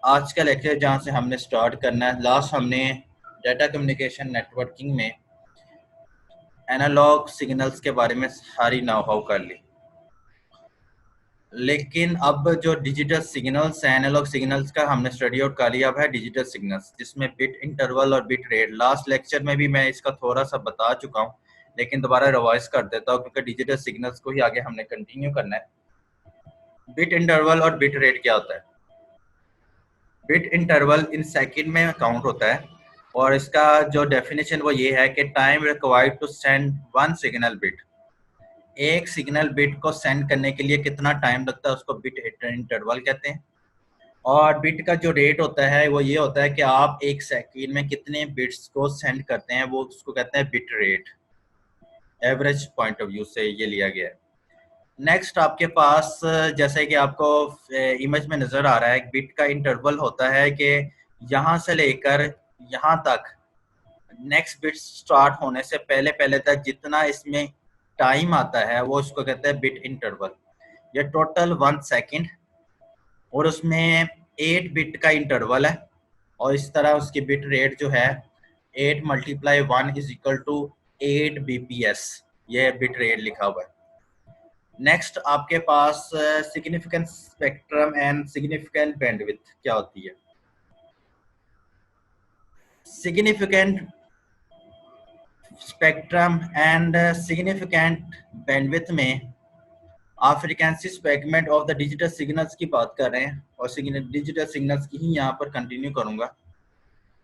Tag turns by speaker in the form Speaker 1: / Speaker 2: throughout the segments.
Speaker 1: आज का लेक्चर जहाँ से हमने स्टार्ट करना है, लास्ट हमने डाटा कम्युनिकेशन नेटवर्किंग में एनालॉग सिग्नल्स के बारे में सारी नाउ हाउ कर ली। लेकिन अब जो डिजिटल सिग्नल्स हैं, एनालॉग सिग्नल्स का हमने स्टडी आउट कर लिया। अब है डिजिटल सिग्नल्स, जिसमें बिट इंटरवल और बिट रेट। लास्ट लेक्चर में भी मैं इसका थोड़ा सा बता चुका हूँ, लेकिन दोबारा रिवाइज कर देता हूँ क्योंकि डिजिटल सिग्नल्स को ही आगे हमने कंटिन्यू करना है। बिट इंटरवल और बिट रेट क्या होता है? बिट इंटरवल इन सेकंड में काउंट होता है और इसका जो डेफिनेशन वो ये है कि time required to send one signal bit. एक सिग्नल बिट को सेंड करने के लिए कितना टाइम लगता है उसको बिट इंटरवल कहते हैं। और बिट का जो रेट होता है वो ये होता है कि आप एक सेकंड में कितने बिट्स को सेंड करते हैं, वो उसको कहते हैं bit rate. Average point of view से ये लिया गया है। नेक्स्ट आपके पास जैसे कि आपको इमेज में नजर आ रहा है, एक बिट का इंटरवल होता है कि यहाँ से लेकर यहाँ तक नेक्स्ट बिट स्टार्ट होने से पहले पहले तक जितना इसमें टाइम आता है वो उसको कहते हैं बिट इंटरवल। ये टोटल 1 सेकंड और उसमें 8 बिट का इंटरवल है और इस तरह उसकी बिट रेट जो है 8 × 1 = 8 bps। ये बिट रेट लिखा हुआ है। नेक्स्ट आपके पास significant spectrum and significant bandwidth क्या होती है? Significant spectrum and significant bandwidth में आप frequency spectrum of the digital signals की बात कर रहे हैं और डिजिटल सिग्नल्स की ही यहाँ पर कंटिन्यू करूंगा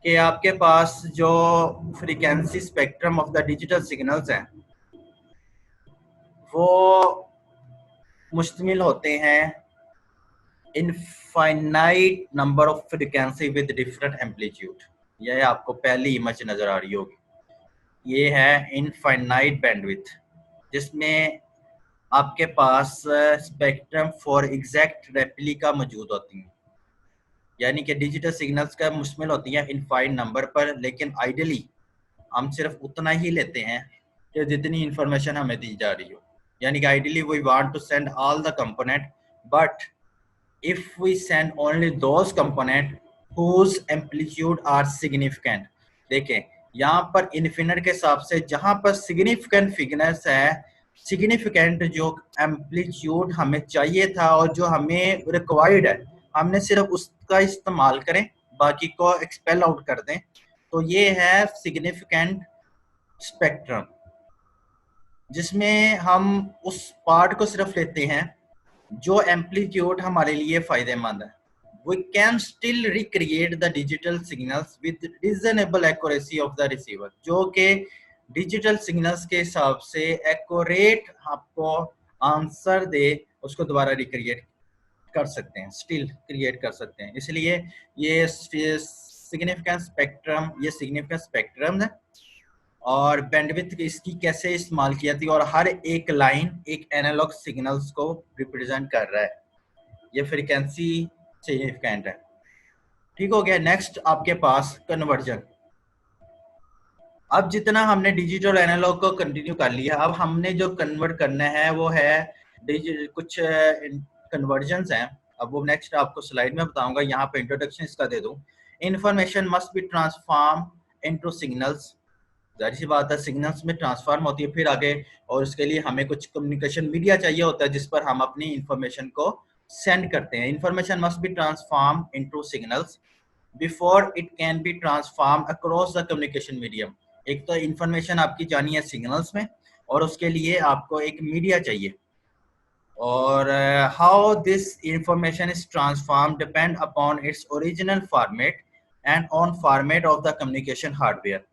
Speaker 1: कि आपके पास जो frequency spectrum of the digital signals हैं वो मुश्तमिल होते हैं infinite number of frequency with different amplitude. यह आपको पहली इमेज नजर आ रही होगी, ये है इनफाइनाइट बैंडविड्थ, जिसमें आपके पास स्पेक्ट्रम फॉर एग्जैक्ट रेप्लिका मौजूद होती हैं। यानी कि डिजिटल सिग्नल्स का मुश्तमिल होती हैं इनफाइनाइट नंबर पर, लेकिन आइडियली हम सिर्फ उतना ही लेते हैं कि जितनी इंफॉर्मेशन हमें दी जा रही हो। यानी कि ideally we want to send all the component, but if we send only those component whose amplitude are significant। देखें यहाँ पर इन्फिनिट के हिसाब से जहां पर सिग्निफिकेंट फिगनेस है, सिग्निफिकेंट जो एम्पलीट्यूड हमें चाहिए था और जो हमें रिक्वायर्ड है, हमने सिर्फ उसका इस्तेमाल करें, बाकी को एक्सपेल आउट कर दें। तो ये है सिग्निफिकेंट स्पेक्ट्रम, जिसमें हम उस पार्ट को सिर्फ लेते हैं जो एम्पलीट्यूड हमारे लिए फायदेमंद है। We can still recreate the digital signals with reasonable accuracy of the receiver, जो कि डिजिटल सिग्नल्स के हिसाब से एक्यूरेट आपको आंसर दे, उसको दोबारा रिक्रिएट कर सकते हैं, स्टिल क्रिएट कर सकते हैं। इसलिए ये सिग्निफिकेंट स्पेक्ट्रम, ये सिग्निफिकेंट स्पेक्ट्रम है और बैंडविड्थ इसकी कैसे इस्तेमाल किया थी, और हर एक लाइन एक एनालॉग सिग्नल्स को रिप्रेजेंट कर रहा है। ये फ्रीक्वेंसी सिग्निफिकेंट है। ठीक हो गया। नेक्स्ट आपके पास कन्वर्जन। अब जितना हमने डिजिटल एनालॉग को कंटिन्यू कर लिया, अब हमने जो कन्वर्ट करना है वो है कुछ कन्वर्जन्स हैं। अब वो नेक्स्ट आपको स्लाइड में बताऊंगा, यहाँ पे इंट्रोडक्शन इसका दे दूं। Information must be transform into signals. जाहिर सी बात है सिग्नल्स में ट्रांसफॉर्म होती है फिर आगे, और उसके लिए हमें कुछ कम्युनिकेशन मीडिया चाहिए होता है जिस पर हम अपनी इंफॉर्मेशन को सेंड करते हैं। Information must be transform into signals before it can be transform across the communication medium. एक तो इंफॉर्मेशन आपकी जानी है सिग्नल्स में, और उसके लिए आपको एक मीडिया चाहिए। और how this information is transform depend upon its original format and on format of the communication hardware.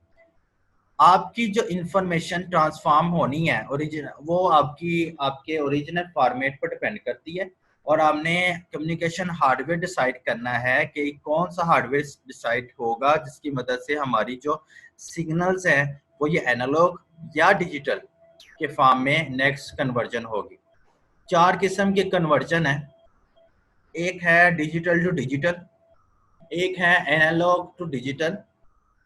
Speaker 1: आपकी जो इंफॉर्मेशन ट्रांसफॉर्म होनी है ओरिजिनल, वो आपके ओरिजिनल फॉर्मेट पर डिपेंड करती है, और आपने कम्युनिकेशन हार्डवेयर डिसाइड करना है कि कौन सा हार्डवेयर डिसाइड होगा जिसकी मदद से हमारी जो सिग्नल्स हैं वो ये एनालॉग या डिजिटल के फॉर्म में नेक्स्ट कन्वर्जन होगी। 4 किस्म के कन्वर्जन है। एक है डिजिटल टू डिजिटल, एक है एनालॉग टू डिजिटल,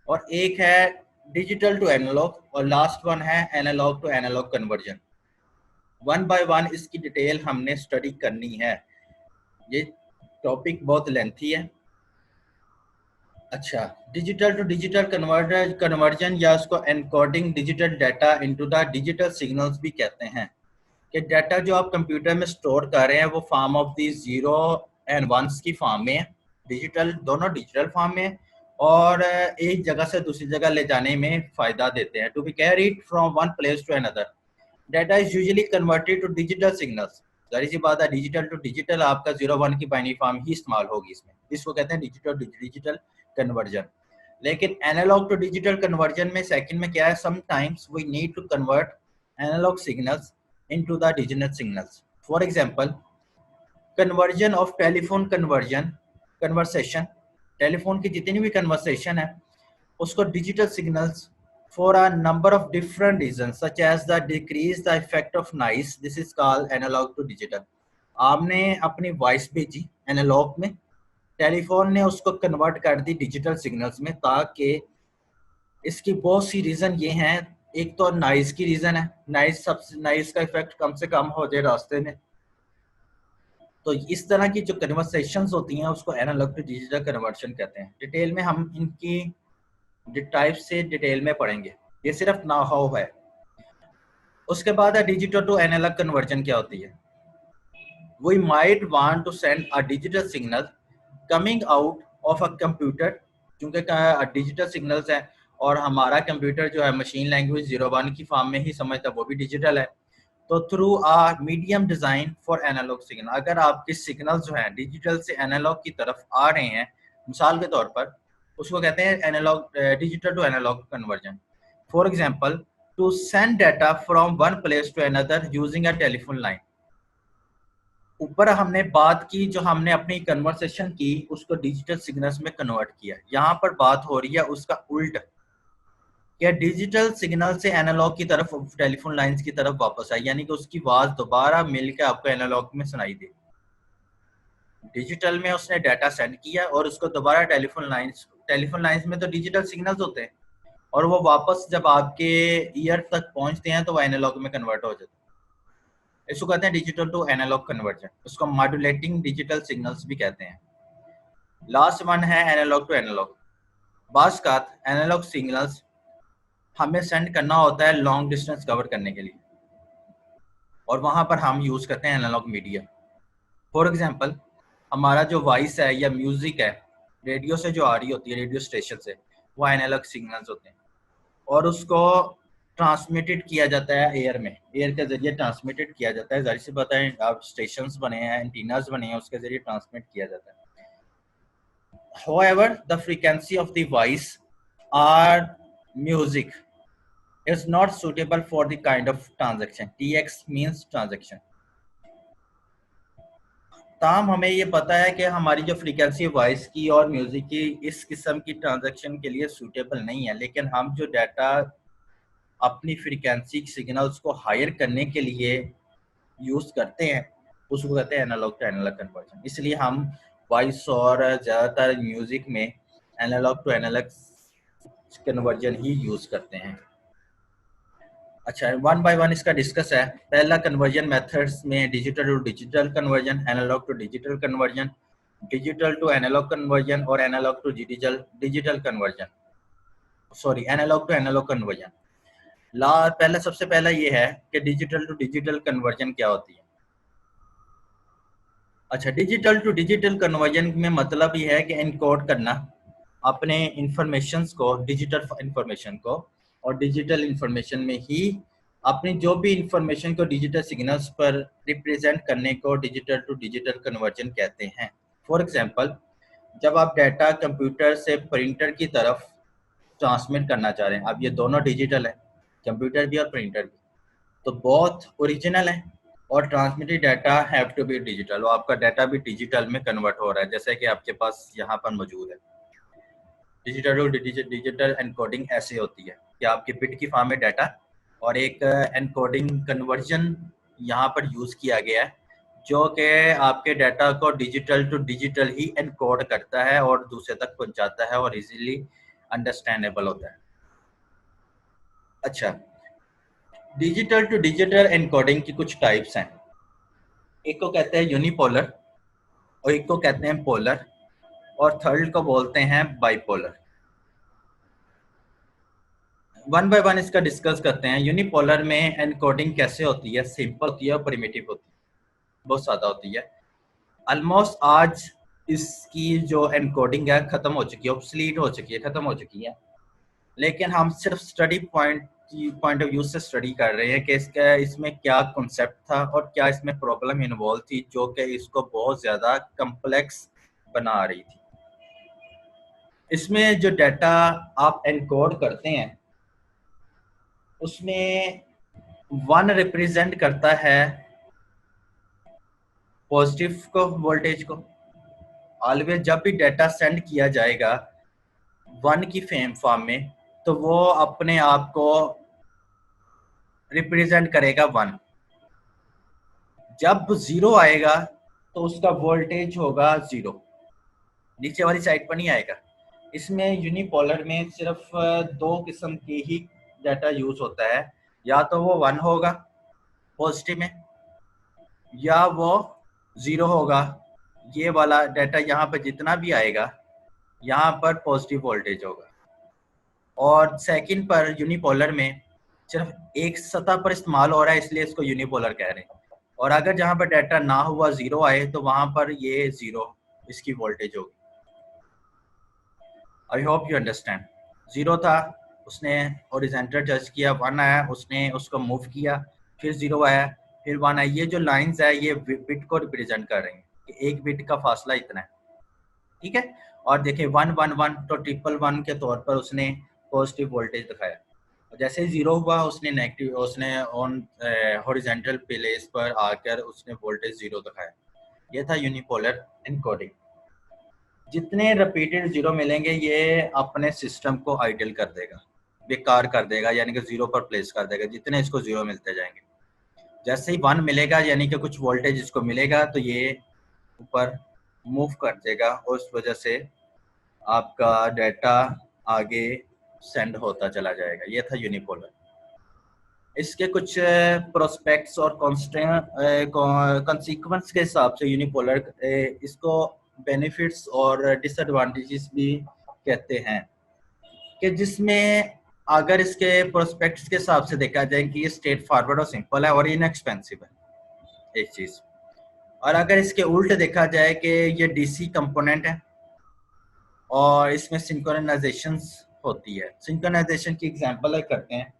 Speaker 1: और एक है डिजिटल टू एनालॉग, और लास्ट वन है analog to analog conversion. One by one इसकी डिटेल हमने स्टडी करनी है। ये टॉपिक बहुत लेंथी है, अच्छा, डिजिटल टू डिजिटल कन्वर्जन या उसको encoding digital data into the digital signals भी कहते हैं कि डाटा जो आप कंप्यूटर में स्टोर कर रहे हैं वो form of the zero and ones की फॉर्म में है, डिजिटल दोनों डिजिटल फॉर्म में है और एक जगह से दूसरी जगह ले जाने में फ़ायदा देते हैं। To be carried from one place to another, data is usually converted to digital signals. जाहिर सी बात है, डिजिटल टू डिजिटल आपका जीरो वन की बाइनरी फॉर्म ही इस्तेमाल होगी इसमें, इसको कहते हैं डिजिटल डिजिटल कन्वर्जन। लेकिन एनालॉग टू डिजिटल कन्वर्जन में सेकंड में क्या है, sometimes we need to convert analog signals into the digital signals. For example, conversion of telephone conversation, telephone की जितनी भी कन्वर्सेशन है उसको digital signals for a number of different reasons such as the decrease the effect of noise, this is called analog to digital। आपने अपनी voice भेजी analogue में, telephone ने उसको कन्वर्ट कर दी डिजिटल सिग्नल्स में, ताकि इसकी बहुत सी रीज़न ये हैं। एक तो नॉइज़ की रीज़न है, नॉइज़ का इफेक्ट कम से कम हो जाए रास्ते में। तो इस तरह की जो कन्वर्सेशंस होती हैं उसको एनालॉग टू डिजिटल कन्वर्शन कहते हैं। डिटेल में हम इनकी टाइप से डिटेल में पढ़ेंगे, ये सिर्फ ना हाउ है। उसके बाद है डिजिटल टू एनालॉग कन्वर्जन क्या होती है। We might want to send a digital signal coming out of a computer, क्योंकि डिजिटल सिग्नल्स हैं और हमारा कंप्यूटर जो है मशीन लैंग्वेज 01 की फॉर्म में ही समझता है, वो भी डिजिटल है। तो through a medium design for analog signal, अगर आपके सिग्नल जो हैं डिजिटल से एनालॉग की तरफ आ रहे हैं, मिसाल के तौर पर उसको कहते हैं analog digital to analog conversion. For example, to send data from one place to another using a telephone line. ऊपर हमने बात की, जो हमने अपनी कन्वर्सेशन की उसको डिजिटल सिग्नल्स में कन्वर्ट किया, यहाँ पर बात हो रही है उसका उल्ट, क्या डिजिटल सिग्नल से एनालॉग की तरफ टेलीफोन लाइंस की तरफ वापस आई, यानी कि उसकी आवाज दोबारा मिलकर आपको एनालॉग में सुनाई दे। डिजिटल में उसने डाटा सेंड किया और उसको दोबारा टेलीफोन लाइंस में तो डिजिटल सिग्नल्स होते हैं और वो वापस जब आपके ईयर तक पहुंचते हैं तो वो एनालॉग में कन्वर्ट हो जाते हैं। इसको कहते हैं डिजिटल टू एनालॉग कन्वर्जन, उसको मॉड्यूलेटिंग डिजिटल सिग्नल्स भी कहते हैं। लास्ट वन है एनालॉग टू एनालॉग। बास का एनालॉग सिग्नल्स हमें सेंड करना होता है लॉन्ग डिस्टेंस कवर करने के लिए और वहां पर हम यूज करते हैं एनालॉग मीडिया। फॉर एग्जांपल, हमारा जो वॉइस है या म्यूजिक है रेडियो से जो आ रही होती है, रेडियो स्टेशन से, वो एनालॉग सिग्नल्स होते हैं और उसको ट्रांसमिटेड किया जाता है एयर में, एयर के जरिए ट्रांसमिटेड किया जाता है। जाहिर सी बात है, आप स्टेशंस बने हैं, एंटीनास बने हैं, उसके जरिए ट्रांसमिट किया जाता है। However, the frequency of the voice or music is not suitable for the kind of transaction. TX means transaction. ताम हमें ये पता है कि हमारी जो फ्रीक्वेंसी वॉइस की और म्यूजिक की इस किस्म की ट्रांजैक्शन के लिए सूटेबल नहीं है, लेकिन हम जो डाटा अपनी फ्रीक्वेंसी सिग्नल्स को हायर करने के लिए यूज करते हैं उसको कहते हैं एनालॉग टू एनालॉग कन्वर्जन। इसलिए हम वॉइस और ज़्यादातर म्यूजिक में एनालॉग टू एनालॉग कन्वर्जन ही यूज करते हैं। अच्छा, वन बाय वन इसका डिस्कस है। पहला कन्वर्जन मेथड्स में digital to digital conversion, analog to digital conversion, digital to analog conversion और analog to digital digital conversion, sorry analog to analog conversion. पहला सबसे पहला ये है कि डिजिटल टू डिजिटल कन्वर्जन क्या होती है। अच्छा, डिजिटल टू डिजिटल कन्वर्जन में मतलब ये है कि इनकोड करना अपने इंफॉर्मेशंस को, डिजिटल इंफॉर्मेशन को, और डिजिटल इंफॉर्मेशन में ही अपनी जो भी इंफॉर्मेशन को डिजिटल सिग्नल्स पर रिप्रेजेंट करने को डिजिटल टू डिजिटल कन्वर्जन कहते हैं। फॉर एग्जांपल, जब आप डाटा कंप्यूटर से प्रिंटर की तरफ ट्रांसमिट करना चाह रहे हैं, अब ये दोनों डिजिटल है, कंप्यूटर भी और प्रिंटर भी, तो बहुत ओरिजिनल है और transmitted data have to be digital, वो आपका डाटा भी डिजिटल में कन्वर्ट हो रहा है जैसे कि आपके पास यहाँ पर मौजूद है। डिजिटल टू डिजिटल एनकोडिंग ऐसे होती है कि आपके बिट की फॉर्म में डाटा और एक एनकोडिंग कन्वर्जन यहाँ पर यूज़ किया गया है जो कि आपके डाटा को डिजिटल टू डिजिटल ही एनकोड करता है और दूसरे तक पहुँचाता है और इजीली अंडरस्टैंडेबल होता है। अच्छा, डिजिटल टू डिजिटल एनकोडिंग की कुछ टाइप्स हैं। एक को कहते हैं यूनिपोलर और एक को कहते हैं पोलर। और थर्ड को बोलते हैं बाइपोलर। वन बाय वन इसका डिस्कस करते हैं। यूनिपोलर में एनकोडिंग कैसे होती है, सिंपल होती है और प्रिमिटिव होती है, बहुत सादा होती है। ऑलमोस्ट आज इसकी जो एनकोडिंग है खत्म हो चुकी है, ऑब्सलीट हो चुकी है, खत्म हो चुकी है। लेकिन हम सिर्फ स्टडी पॉइंट ऑफ व्यू से स्टडी कर रहे हैं कि इसका इसमें क्या कॉन्सेप्ट था और क्या इसमें प्रॉब्लम इन्वॉल्व थी जो कि इसको बहुत ज़्यादा कम्प्लेक्स बना रही थी। इसमें जो डाटा आप एनकोड करते हैं उसमें वन रिप्रेजेंट करता है पॉजिटिव को, वोल्टेज को। ऑलवेज जब भी डाटा सेंड किया जाएगा वन की फॉर्म में तो वो अपने आप को रिप्रेजेंट करेगा वन। जब जीरो आएगा तो उसका वोल्टेज होगा जीरो, नीचे वाली साइड पर नहीं आएगा। इसमें यूनिपोलर में सिर्फ दो किस्म की ही डाटा यूज होता है, या तो वो वन होगा पॉजिटिव में या वो जीरो होगा। ये वाला डाटा यहाँ पर जितना भी आएगा यहाँ पर पॉजिटिव वोल्टेज होगा। और सेकंड पर यूनिपोलर में सिर्फ एक सतह पर इस्तेमाल हो रहा है इसलिए इसको यूनिपोलर कह रहे हैं। और अगर जहाँ पर डाटा ना हुआ जीरो आए तो वहां पर ये जीरो इसकी वोल्टेज होगी। I hope you understand. Zero था, उसने हॉरिजॉन्टल टच किया, वन आया, उसने उसको मूव किया, फिर जीरो आया, फिर वन आया। ये जो लाइंस है ये बिट को रिप्रेजेंट कर रही हैं कि एक बिट का फासला इतना है, ठीक है। और देखिए वन वन वन तो ट्रिपल वन के तौर पर उसने पॉजिटिव वोल्टेज दिखाया। जैसे ही जीरो हुआ उसने नेगेटिव, उसने ऑन हॉरिजॉन्टल प्लेस पर आकर उसने वोल्टेज जीरो दिखाया। ये था यूनिपोलर एनकोडिंग। जितने रिपीटेड जीरो मिलेंगे ये अपने सिस्टम को आइडल कर देगा, बेकार कर देगा, यानी कि जीरो पर प्लेस कर देगा जितने इसको जीरो मिलते जाएंगे। जैसे ही वन मिलेगा यानी कि कुछ वोल्टेज इसको मिलेगा तो ये ऊपर मूव कर देगा और उस वजह से आपका डाटा आगे सेंड होता चला जाएगा। ये था यूनिपोलर। इसके कुछ प्रोस्पेक्ट्स और कॉन्सिक्वेंस के हिसाब से यूनिपोलर इसको बेनिफिट्स और डिसएडवांटेजेस भी कहते हैं, कि जिसमें अगर इसके प्रोस्पेक्ट्स के हिसाब से देखा जाए कि ये स्ट्रेट फॉरवर्ड और सिंपल है और इनएक्सपेंसिव है एक चीज़। और अगर इसके उल्ट देखा जाए कि ये डीसी कंपोनेंट है और इसमें सिंक्रोनाइजेशन होती है। सिंक्रोनाइजेशन की एग्जांपल करते हैं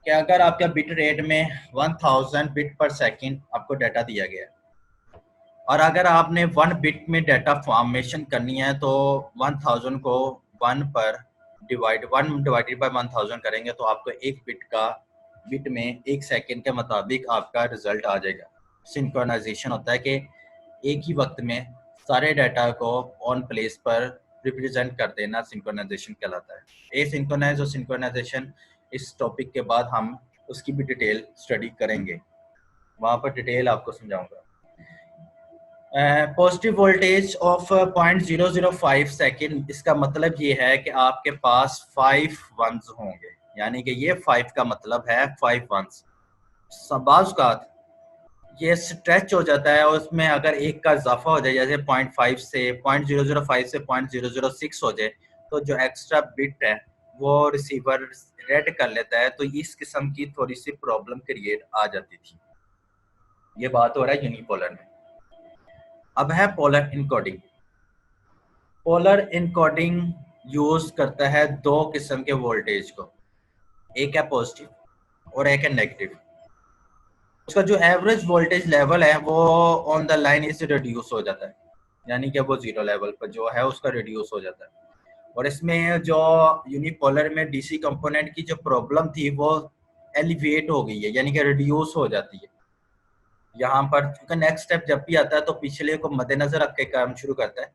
Speaker 1: कि अगर आपका बिट रेट में 1000 बिट पर सेकंड आपको डाटा दिया गया है और अगर आपने 1 बिट में डाटा फॉर्मेशन करनी है तो 1000 को 1 पर डिवाइडेड बाय 1000 करेंगे तो आपको एक बिट में एक सेकंड के मुताबिक आपका रिजल्ट आ जाएगा। सिंक्रोनाइजेशन होता है कि एक ही वक्त में सारे डाटा को ऑन प्लेस पर रिप्रेजेंट कर देना सिंक्रोनाइजेशन कहलाता है। एसिंक्रोनाइज और सिंक्रोनाइजेशन इस टॉपिक के बाद हम उसकी भी डिटेल स्टडी करेंगे, वहाँ पर डिटेल आपको समझाऊंगा। पॉजिटिव वोल्टेज ऑफ 0.005 सेकेंड, इसका मतलब ये है कि आपके पास 5 वंस होंगे, यानी कि ये 5 का मतलब है 5 वंस। बाज़ का ये स्ट्रेच हो जाता है और उसमें अगर एक का इजाफा हो जाए, जैसे 0.5 से 0.005 से 0.006 हो जाए तो जो एक्स्ट्रा बिट है वो रिसीवर रेड कर लेता है, तो इस किस्म की थोड़ी सी प्रॉब्लम क्रिएट आ जाती थी। ये बात हो रहा है यूनिपोलर में। अब है polar encoding. Polar encoding use करता है दो किस्म के वोल्टेज को, एक है पॉजिटिव और एक है नेगेटिव। उसका जो एवरेज वोल्टेज लेवल है वो ऑन द लाइन इससे रिड्यूस हो जाता है, यानी कि वो जीरो लेवल पर जो है उसका रिड्यूस हो जाता है। और इसमें जो यूनिपोलर में डीसी कंपोनेंट की जो प्रॉब्लम थी वो एलिवेट हो गई है, यानी कि रिड्यूस हो जाती है। यहाँ पर क्योंकि नेक्स्ट स्टेप जब भी आता है तो पिछले को मद्देनजर रख के काम शुरू करता है,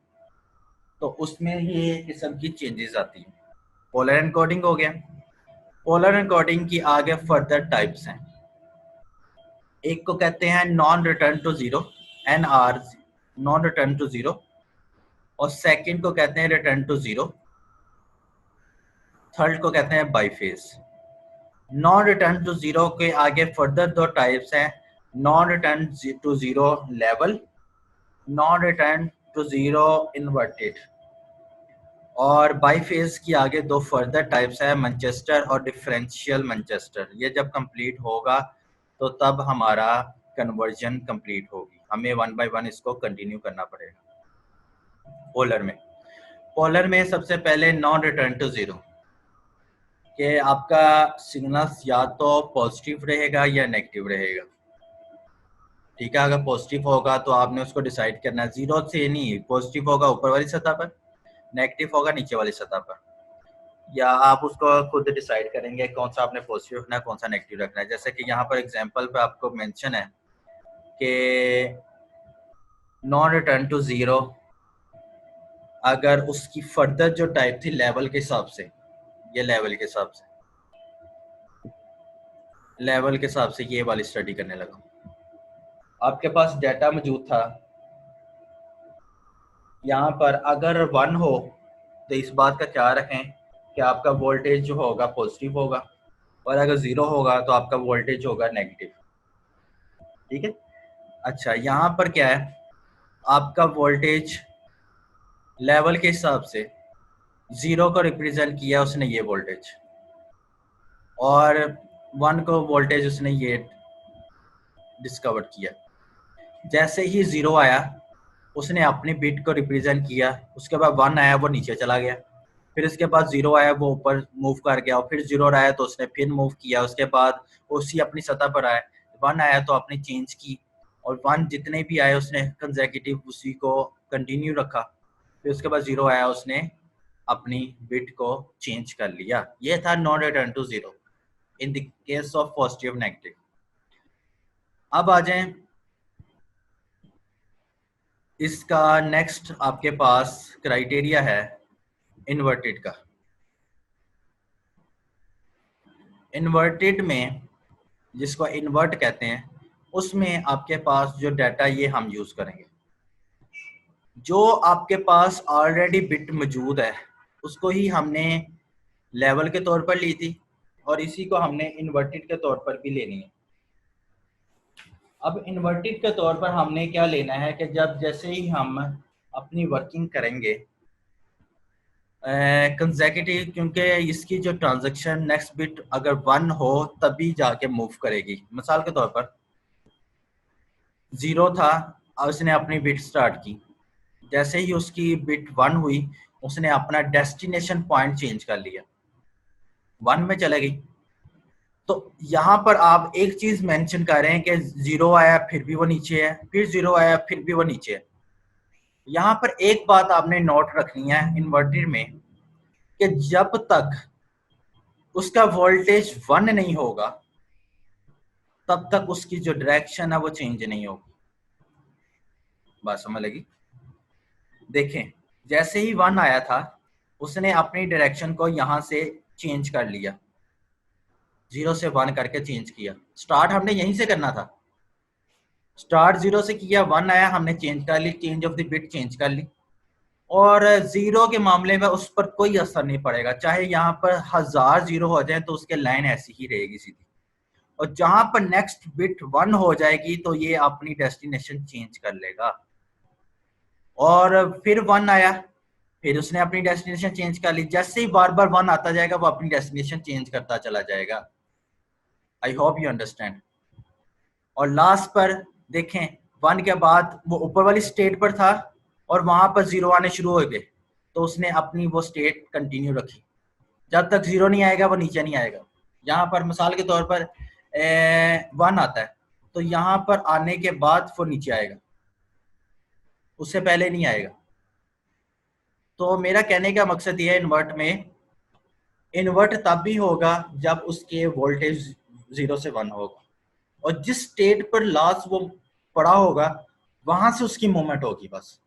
Speaker 1: तो उसमें ये किस्म की चेंजेस आती है। पोलर एनकोडिंग हो गया। पोलर एनकोडिंग की आगे फर्दर टाइप्स हैं। एक को कहते हैं non return to zero, NR, non return to zero, और सेकंड को कहते हैं रिटर्न टू जीरो, थर्ड को कहते हैं biphase. Non return to zero के आगे फर्दर दो टाइप्स हैं, non return to zero level, non return to zero inverted. और बाई फेज की आगे दो फर्दर टाइप्स है, मैनचेस्टर और डिफरेंशियल मैनचेस्टर। ये जब कंप्लीट होगा तो तब हमारा कन्वर्जन कंप्लीट होगी। हमें वन बाय वन इसको कंटिन्यू करना पड़ेगा। पोलर में सबसे पहले नॉन रिटर्न टू जीरो, कि आपका सिग्नल या तो पॉजिटिव रहेगा या नेगेटिव रहेगा। ठीक है, अगर पॉजिटिव होगा तो आपने उसको डिसाइड करना है, जीरो से नहीं, पॉजिटिव होगा ऊपर वाली सतह पर, नेगेटिव होगा नीचे वाली सतह पर, या आप उसको खुद डिसाइड करेंगे कौन सा आपने पॉजिटिव रखना है कौन सा नेगेटिव रखना है। जैसे कि यहाँ पर एग्जांपल पे आपको मेंशन है कि नॉन रिटर्न टू जीरो, अगर उसकी फर्दर जो टाइप थी लेवल के हिसाब से, ये लेवल के हिसाब से ये वाली स्टडी करने लगा। आपके पास डाटा मौजूद था, यहाँ पर अगर 1 हो तो इस बात का ख्याल रखें कि आपका वोल्टेज जो होगा पॉजिटिव होगा, और अगर 0 होगा तो आपका वोल्टेज होगा नेगेटिव। ठीक है, अच्छा यहाँ पर क्या है, आपका वोल्टेज लेवल के हिसाब से 0 को रिप्रेजेंट किया उसने ये वोल्टेज, और 1 को वोल्टेज उसने ये डिस्कवर किया। जैसे ही 0 आया उसने अपनी बिट को रिप्रेजेंट किया, उसके बाद 1 आया वो नीचे चला गया, फिर इसके बाद 0 आया वो ऊपर मूव कर गया, और फिर 0 आया तो उसने फिर मूव किया, उसके बाद उसी अपनी सतह पर आया, 1 आया तो आपने चेंज की, और 1 जितने भी आए उसने कंसेक्यूटिव उसी को कंटिन्यू रखा, फिर उसके बाद 0 आया उसने अपनी बिट को चेंज कर लिया। ये था non return to zero in the case of positive negative. अब आ जाएं, इसका नेक्स्ट आपके पास क्राइटेरिया है इन्वर्टेड का। इन्वर्टेड में, जिसको इन्वर्ट कहते हैं, उसमें आपके पास जो डाटा ये हम यूज करेंगे, जो आपके पास ऑलरेडी बिट मौजूद है उसको ही हमने लेवल के तौर पर ली थी, और इसी को हमने इन्वर्टेड के तौर पर भी लेनी है। अब इन्वर्टेड के तौर पर हमने क्या लेना है कि जब जैसे ही हम अपनी वर्किंग करेंगे कंसेक्यूटिव, क्योंकि इसकी जो ट्रांजैक्शन नेक्स्ट बिट अगर 1 हो तभी जाके मूव करेगी। मिसाल के तौर पर 0 था और उसने अपनी बिट स्टार्ट की, जैसे ही उसकी बिट 1 हुई उसने अपना डेस्टिनेशन पॉइंट चेंज कर लिया, 1 में चले गई। तो यहाँ पर आप एक चीज मेंशन कर रहे हैं कि 0 आया फिर भी वो नीचे है, फिर 0 आया फिर भी वो नीचे है। यहाँ पर एक बात आपने नोट रखनी है इन्वर्टर में, कि जब तक उसका वोल्टेज 1 नहीं होगा तब तक उसकी जो डायरेक्शन है वो चेंज नहीं होगी। बात समझ लगी? देखें, जैसे ही 1 आया था उसने अपनी डायरेक्शन को यहां से चेंज कर लिया, 0 से 1 करके चेंज किया। स्टार्ट हमने यहीं से करना था, स्टार्ट 0 से किया, 1 आया हमने चेंज कर ली, change of the bit change कर ली, और 0 के मामले में उस पर कोई असर नहीं पड़ेगा, चाहे यहाँ पर 1000 0 हो जाए तो उसके लाइन ऐसी ही रहेगी सीधी। और जहां पर नेक्स्ट बिट 1 हो जाएगी तो ये अपनी डेस्टिनेशन चेंज कर लेगा, और फिर 1 आया फिर उसने अपनी डेस्टिनेशन चेंज कर ली। जैसे ही बार बार 1 आता जाएगा वो अपनी डेस्टिनेशन चेंज करता चला जाएगा। I hope you understand. और लास्ट पर देखें, 1 के बाद वो ऊपर वाली स्टेट पर था और वहां पर 0 आने शुरू हो गए, तो उसने अपनी वो स्टेट कंटिन्यू रखी, जब तक 0 नहीं आएगा वो नीचे नहीं आएगा। यहाँ पर मिसाल के तौर पर 1 आता है तो यहाँ पर आने के बाद वो नीचे आएगा, उससे पहले नहीं आएगा। तो मेरा कहने का मकसद ये है, इन्वर्ट में इन्वर्ट तब भी होगा जब उसके वोल्टेज 0 से 1 होगा, और जिस स्टेट पर लास्ट वो पड़ा होगा वहां से उसकी मूवमेंट होगी बस।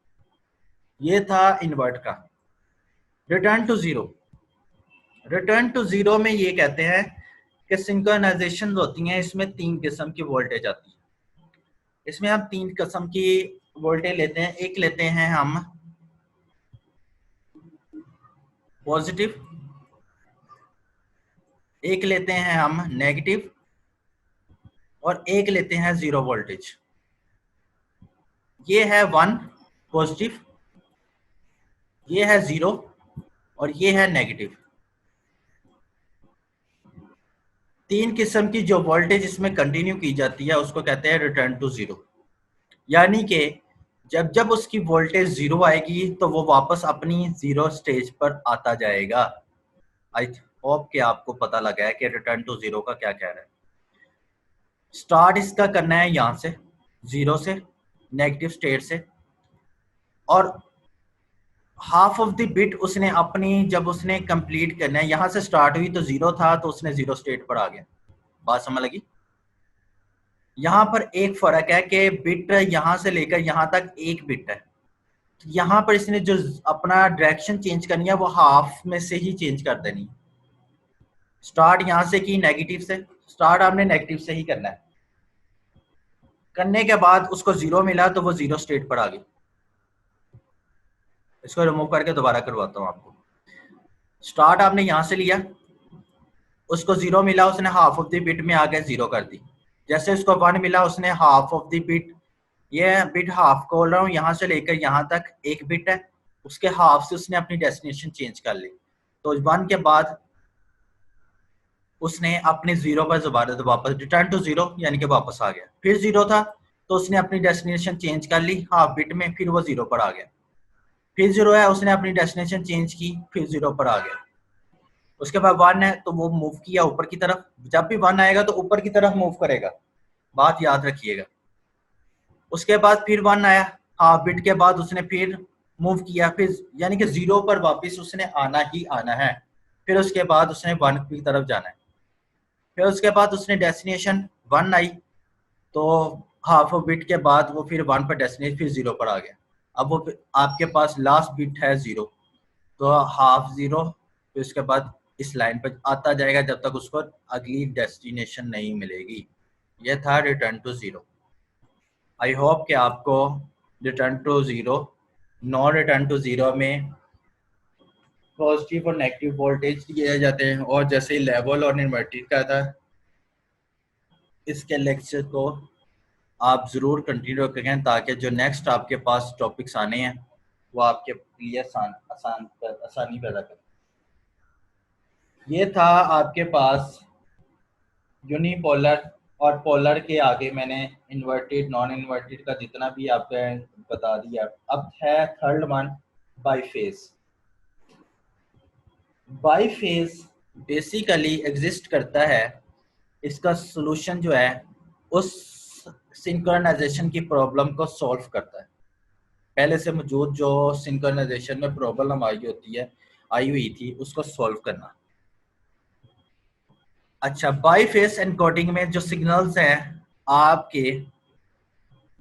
Speaker 1: ये था इन्वर्ट का। Return to zero, return to zero में ये कहते हैं कि सिंक्रोनाइजेशन होती हैं, इसमें 3 किस्म की वोल्टेज आती है। इसमें हम 3 किस्म की वोल्टेज लेते हैं। एक लेते हैं हम पॉजिटिव, एक लेते हैं हम नेगेटिव, और एक लेते हैं 0 वोल्टेज। ये है 1 पॉजिटिव, ये है 0 और ये है नेगेटिव। तीन किस्म की जो वोल्टेज इसमें कंटिन्यू की जाती है उसको कहते हैं रिटर्न टू जीरो। यानी कि जब जब उसकी वोल्टेज जीरो आएगी तो वो वापस अपनी जीरो स्टेज पर आता जाएगा। आई होप कि आपको पता लगा है कि रिटर्न टू जीरो का क्या कह रहा है। स्टार्ट इसका करना है यहाँ से, जीरो से, नेगेटिव स्टेट से, और हाफ ऑफ द बिट उसने अपनी जब उसने कंप्लीट करना है, यहाँ से स्टार्ट हुई तो जीरो था तो उसने जीरो स्टेट पर आ गया। बात समझ लगी? यहाँ पर एक फर्क है कि बिट यहाँ से लेकर यहाँ तक एक बिट है। यहाँ पर इसने जो अपना डायरेक्शन चेंज करनी है वो हाफ में से ही चेंज कर देनी। स्टार्ट यहाँ से की नेगेटिव से, स्टार्ट आपने नेगेटिव से ही करना है। करने के बाद उसको जीरो मिला तो वो जीरो स्टेट पर आ गई। इसको रिमूव करके दोबारा करवाता हूँ आपको। स्टार्ट आपने यहाँ से लिया, उसको जीरो मिला, उसने हाफ ऑफ द बिट में आगे जीरो कर दी। जैसे उसको वन मिला उसने हाफ ऑफ द बिट, ये बिट हाफ को बोल रहा हूँ, यहाँ से लेकर यहाँ तक एक बिट है, उसके हाफ से उसने अपनी डेस्टिनेशन चेंज कर ली। तो वन के बाद उसने अपने जीरो पर दोबारा वापस रिटर्न टू जीरो यानी कि वापस आ गया। फिर जीरो था तो उसने अपनी डेस्टिनेशन चेंज कर ली हाफ बिट में, फिर वो जीरो पर आ गया। फिर जीरो है, उसने अपनी डेस्टिनेशन चेंज की, फिर जीरो पर आ गया। उसके बाद वन है तो वो मूव किया ऊपर की तरफ। जब भी वन आएगा तो ऊपर की तरफ मूव करेगा, बात याद रखिएगा। उसके बाद फिर वन आया, हाफ बिट के बाद उसने फिर मूव किया, फिर यानी कि जीरो पर वापस उसने आना ही आना है। फिर उसके बाद उसने वन की तरफ जाना है। फिर उसके बाद उसने डेस्टिनेशन वन आई तो हाफ बिट के बाद वो फिर वन पर डेस्टिनेशन फिर जीरो पर आ गया। अब वो आपके पास लास्ट बिट है जीरो, तो हाफ जीरो, फिर उसके बाद इस लाइन पर आता जाएगा जब तक उसको अगली डेस्टिनेशन नहीं मिलेगी। ये था return to zero. I hope कि आपको return to zero, non return to zero में पॉजिटिव और नेगेटिव वोल्टेज दिए जाते हैं, और जैसे ही लेवल और इन्वर्टेड का था, इसके लेक्चर को आप ज़रूर कंटिन्यू करें ताकि जो नेक्स्ट आपके पास टॉपिक्स आने हैं वो आपके लिए आसानी पैदा करें। ये था आपके पास यूनिपोलर, और पोलर के आगे मैंने इन्वर्टेड नॉन इन्वर्टेड का जितना भी आपको बता दिया। अब है थर्ड वन, बाईफेज। बाईफेज बेसिकली एग्जिस्ट करता है, इसका सॉल्यूशन जो है उस सिंक्रोनाइजेशन की प्रॉब्लम को सॉल्व करता है। पहले से मौजूद जो सिंक्रोनाइजेशन में प्रॉब्लम आई हुई थी उसको सॉल्व करना। अच्छा, बाईफेज एनकोडिंग में जो सिग्नल्स हैं आपके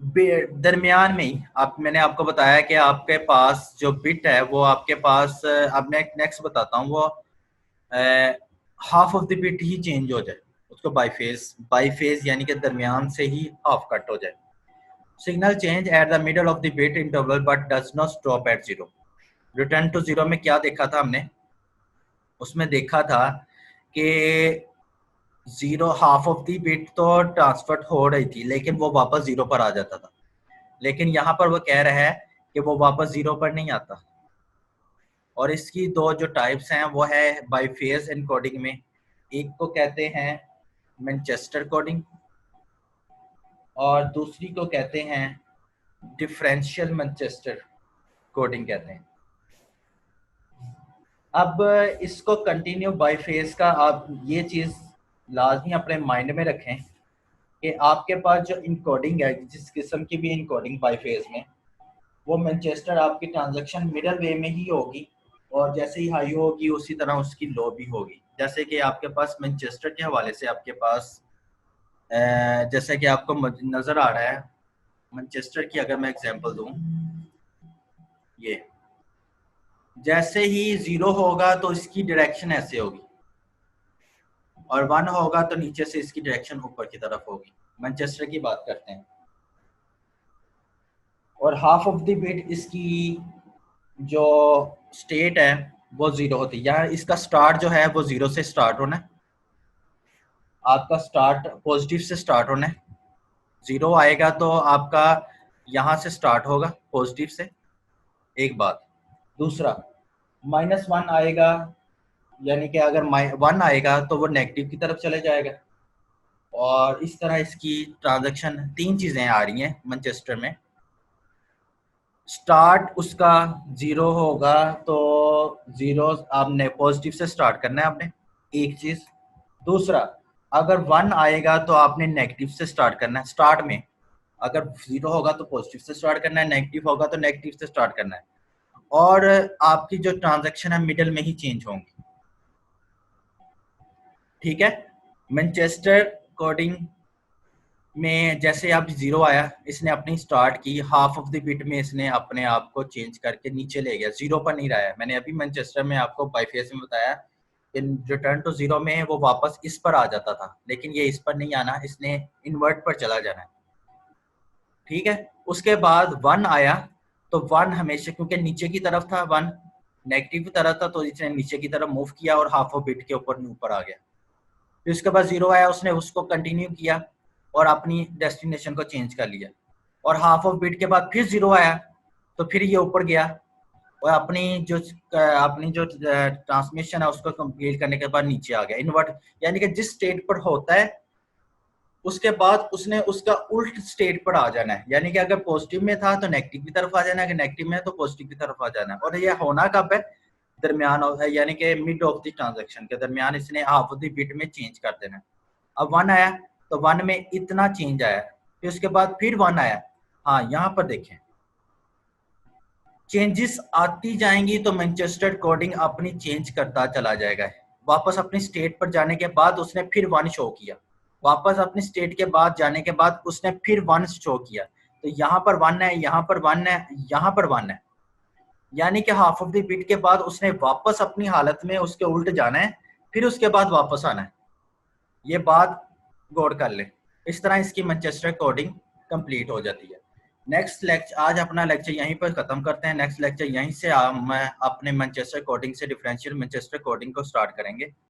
Speaker 1: दरमियान में ही, मैंने आपको बताया कि आपके पास जो बिट है वो आपके पास, अब मैं नेक्स्ट बताता हूँ, वो half of the bit he change हो जाए, उसको बाईफेज यानी कि दरमियान से ही हाफ कट हो जाए। Signal change at the middle of the bit interval but does not stop at zero. Return to zero में क्या देखा था हमने? उसमें देखा था कि zero half of the bit तो ट्रांसफर हो रही थी लेकिन वो वापस जीरो पर आ जाता था। लेकिन यहाँ पर वो कह रहा है कि वो वापस जीरो पर नहीं आता। और इसकी दो जो टाइप्स हैं वो है बाईफेज एनकोडिंग में, एक को कहते हैं मैनचेस्टर कोडिंग और दूसरी को कहते हैं डिफरेंशियल मैनचेस्टर कोडिंग कहते हैं। अब इसको कंटिन्यू बाईफेज का आप ये चीज़ लाजमी अपने माइंड में रखें कि आपके पास जो इनकोडिंग है, जिस किस्म की भी इनकोडिंग बाईफेज में, वो मैनचेस्टर आपकी ट्रांजैक्शन मिडल वे में ही होगी, और जैसे ही हाई होगी उसी तरह उसकी लो भी होगी। जैसे कि आपके पास मैनचेस्टर के हवाले से आपके पास जैसे कि आपको नज़र आ रहा है मैनचेस्टर की, अगर मैं एग्जांपल दूं, ये जैसे ही जीरो होगा तो इसकी डायरेक्शन ऐसे होगी, और वन होगा तो नीचे से इसकी डायरेक्शन ऊपर की तरफ होगी। मैनचेस्टर की बात करते हैं। और हाफ ऑफ द बिट इसकी जो स्टेट है वो जीरो होती है। यहाँ इसका स्टार्ट जो है वो जीरो से स्टार्ट होना है, आपका स्टार्ट पॉजिटिव से स्टार्ट होना है। जीरो आएगा तो आपका यहाँ से स्टार्ट होगा पॉजिटिव से, एक बात। दूसरा -1 आएगा, यानी कि अगर 1 आएगा तो वो नेगेटिव की तरफ चले जाएगा। और इस तरह इसकी ट्रांजैक्शन, 3 चीज़ें आ रही हैं मैनचेस्टर में। स्टार्ट उसका 0 होगा तो 0 आपने पॉजिटिव से स्टार्ट करना है आपने, एक चीज़। दूसरा, अगर 1 आएगा तो आपने नेगेटिव से स्टार्ट करना है स्टार्ट में। अगर 0 होगा तो पॉजिटिव से स्टार्ट करना है, नेगेटिव होगा तो नेगेटिव से स्टार्ट करना है। और आपकी जो ट्रांजैक्शन है मिडिल में ही चेंज होंगी, ठीक है। मैनचेस्टर कोडिंग में जैसे अब 0 आया, इसने अपनी स्टार्ट की, हाफ ऑफ द बिट में इसने अपने आप को चेंज करके नीचे ले गया, 0 पर नहीं रहा है। मैंने अभी मैनचेस्टर में आपको बाईफेस में बताया कि रिटर्न टू 0 में वो वापस इस पर आ जाता था, लेकिन ये इस पर नहीं आना, इसने इन्वर्ट पर चला जाना है, ठीक है। उसके बाद 1 आया तो 1 हमेशा, क्योंकि नीचे की तरफ था, 1 नेगेटिव की तरफ था, तो इसने नीचे की तरफ मूव किया और हाफ ऑफ बिट के ऊपर आ गया। फिर उसके बाद 0 आया, उसने उसको कंटिन्यू किया और अपनी डेस्टिनेशन को चेंज कर लिया। और हाफ ऑफ बिट के बाद फिर 0 आया तो फिर ये ऊपर गया और अपनी जो ट्रांसमिशन है उसको कंप्लीट करने के बाद नीचे आ गया, इन्वर्ट। यानी कि जिस स्टेट पर होता है उसके बाद उसने उसका उल्ट स्टेट पर आ जाना है। यानी कि अगर पॉजिटिव में था तो नेगेटिव की तरफ आ जाना है, अगर नेगेटिव में है तो पॉजिटिव की तरफ आ जाना है। और ये होना कब है? दरमियान, यानी कि मिड ऑफ द ट्रांजैक्शन के दरमियान इसने हाफ ऑफ द बिट में चेंज कर देना है। अब 1 आया तो 1 में इतना चेंज आया, फिर उसके बाद फिर 1 आया। हाँ, यहाँ पर देखें, चेंजेस आती जाएंगी तो मैनचेस्टर कोडिंग अपनी चेंज करता चला जाएगा। वापस अपनी स्टेट पर जाने के बाद उसने फिर 1 शो किया, वापस अपनी स्टेट के बाद जाने के बाद उसने फिर 1 शो किया। तो यहाँ पर 1 है, यहाँ पर 1 है, यहाँ पर 1 है, यानी कि हाफ ऑफ द बिट के बाद उसने वापस अपनी हालत में उसके उल्ट जाना है, फिर उसके बाद वापस आना है। ये बात गौर कर ले। इस तरह इसकी मैनचेस्टर कोडिंग कंप्लीट हो जाती है। नेक्स्ट लेक्चर, आज अपना लेक्चर यहीं पर खत्म करते हैं। नेक्स्ट लेक्चर यहीं से हम अपने मैनचेस्टर कोडिंग से डिफरेंशियल मैनचेस्टर कोडिंग को स्टार्ट करेंगे।